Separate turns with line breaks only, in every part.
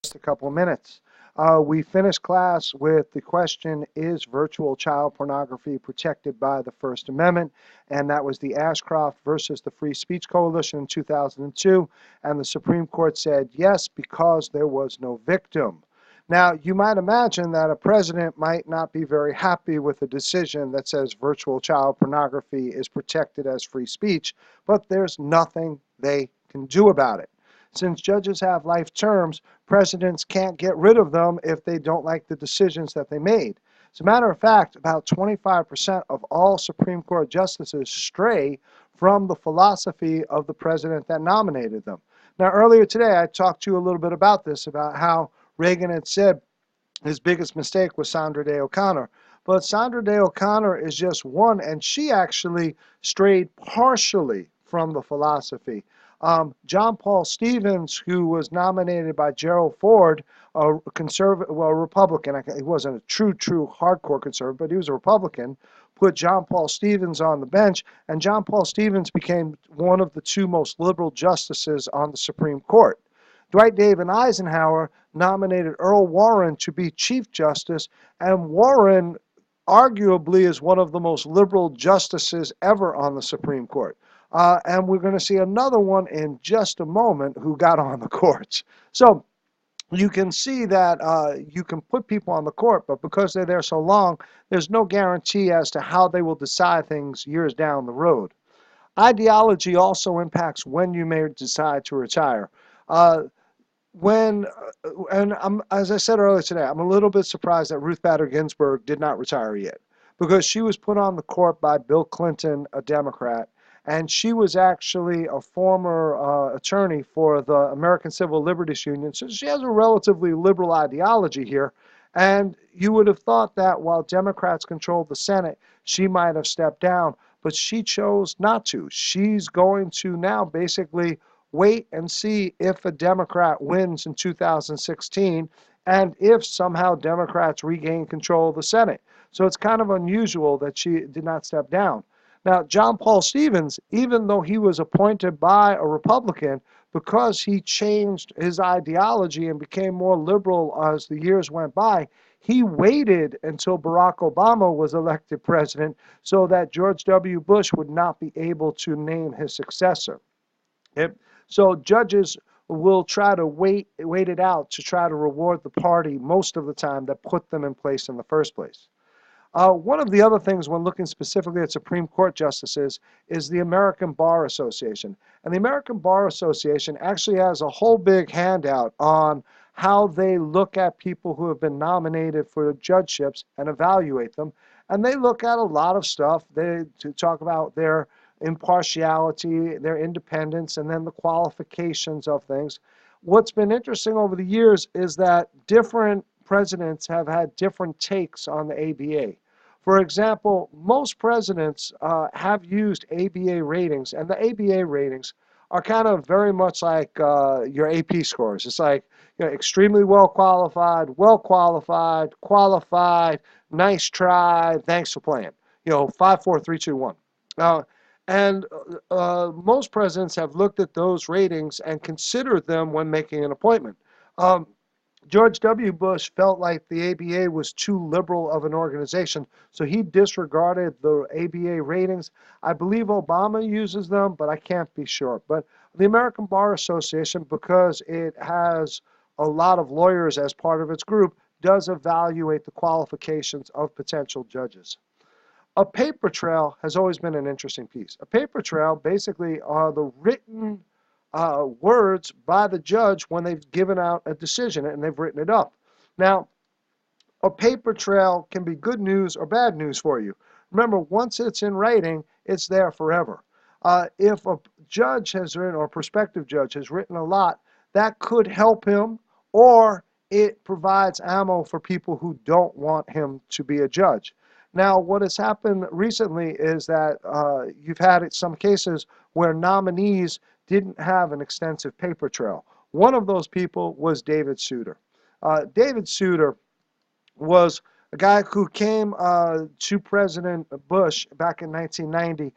just a couple of minutes. We finished class with the question, is virtual child pornography protected by the First Amendment? And that was the Ashcroft versus the Free Speech Coalition in 2002. And the Supreme Court said yes, because there was no victim. Now, you might imagine that a president might not be very happy with a decision that says virtual child pornography is protected as free speech, but there's nothing they can do about it. Since judges have life terms, presidents can't get rid of them if they don't like the decisions that they made. As a matter of fact, about 25% of all Supreme Court justices stray from the philosophy of the president that nominated them. Now, earlier today, I talked to you a little bit about this, about how Reagan had said his biggest mistake was Sandra Day O'Connor. But Sandra Day O'Connor is just one, and she actually strayed partially from the philosophy. John Paul Stevens, who was nominated by Gerald Ford, a conservative, well, a Republican. He wasn't a true hardcore conservative, but he was a Republican, put John Paul Stevens on the bench, and John Paul Stevens became one of the two most liberal justices on the Supreme Court. Dwight David Eisenhower nominated Earl Warren to be Chief Justice, and Warren arguably is one of the most liberal justices ever on the Supreme Court. And we're going to see another one in just a moment who got on the courts. So you can see that you can put people on the court, but because they're there so long, there's no guarantee as to how they will decide things years down the road. Ideology also impacts when you may decide to retire. As I said earlier today, I'm a little bit surprised that Ruth Bader Ginsburg did not retire yet, because she was put on the court by Bill Clinton, a Democrat, and she was actually a former attorney for the American Civil Liberties Union, so she has a relatively liberal ideology here. And you would have thought that while Democrats controlled the Senate, she might have stepped down, but she chose not to. She's going to now basically wait and see if a Democrat wins in 2016 and if somehow Democrats regain control of the Senate. So it's kind of unusual that she did not step down. Now, John Paul Stevens, even though he was appointed by a Republican, because he changed his ideology and became more liberal as the years went by, he waited until Barack Obama was elected president so that George W. Bush would not be able to name his successor. So judges will try to wait it out to try to reward the party most of the time that put them in place in the first place. One of the other things when looking specifically at Supreme Court justices is the American Bar Association. And the American Bar Association actually has a whole big handout on how they look at people who have been nominated for judgeships and evaluate them. And they look at a lot of stuff. They talk about their impartiality, their independence, and then the qualifications of things. What's been interesting over the years is that different presidents have had different takes on the ABA. For example, most presidents have used ABA ratings, and the ABA ratings are kind of very much like your AP scores. It's like, you know, extremely well qualified, qualified, nice try, thanks for playing. You know, 5, 4, 3, 2, 1. And most presidents have looked at those ratings and considered them when making an appointment. George W. Bush felt like the ABA was too liberal of an organization, so he disregarded the ABA ratings. I believe Obama uses them, but I can't be sure. But the American Bar Association, because it has a lot of lawyers as part of its group, does evaluate the qualifications of potential judges. A paper trail has always been an interesting piece. A paper trail basically are the written words by the judge when they've given out a decision and they've written it up. Now, a paper trail can be good news or bad news for you. Remember, once it's in writing, it's there forever. If a judge has written, or a prospective judge has written a lot, that could help him, or it provides ammo for people who don't want him to be a judge. Now, what has happened recently is that you've had some cases where nominees didn't have an extensive paper trail. One of those people was David Souter. David Souter was a guy who came to President Bush back in 1990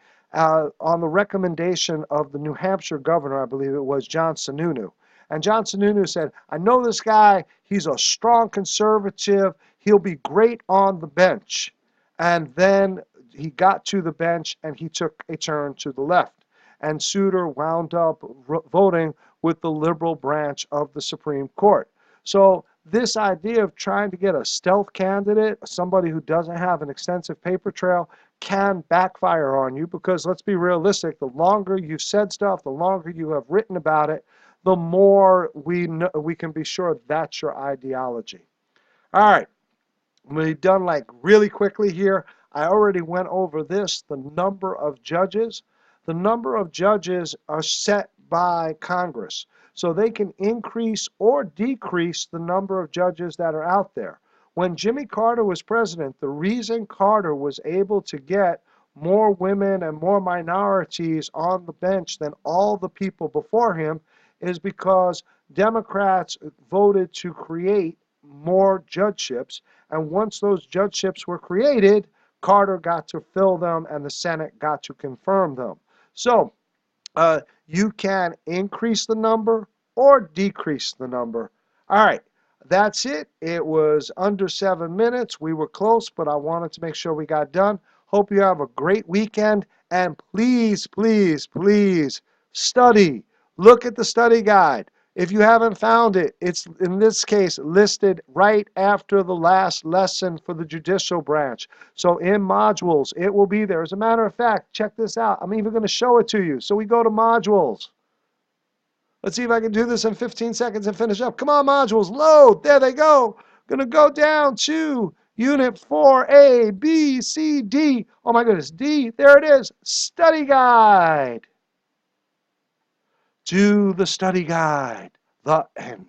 on the recommendation of the New Hampshire governor, I believe it was, John Sununu. And John Sununu said, I know this guy. He's a strong conservative. He'll be great on the bench. And then he got to the bench and he took a turn to the left. And Souter wound up voting with the liberal branch of the Supreme Court. So this idea of trying to get a stealth candidate, somebody who doesn't have an extensive paper trail, can backfire on you, because let's be realistic, the longer you've said stuff, the longer you have written about it, the more we can be sure that's your ideology. All right, we've done like really quickly here. I already went over this, the number of judges. The number of judges are set by Congress. So they can increase or decrease the number of judges that are out there. When Jimmy Carter was president, the reason Carter was able to get more women and more minorities on the bench than all the people before him is because Democrats voted to create more judgeships. And once those judgeships were created, Carter got to fill them and the Senate got to confirm them. So you can increase the number or decrease the number. All right, that's it. It was under 7 minutes. We were close, but I wanted to make sure we got done. Hope you have a great weekend, and please, please, please study. Look at the study guide. If you haven't found it, it's in this case listed right after the last lesson for the judicial branch. So in modules, it will be there. As a matter of fact, check this out. I'm even going to show it to you. So we go to modules. Let's see if I can do this in 15 seconds and finish up. Come on, modules, load. There they go. Going to go down to Unit 4A, B, C, D. Oh my goodness, D. There it is. Study guide. To the study guide. The end.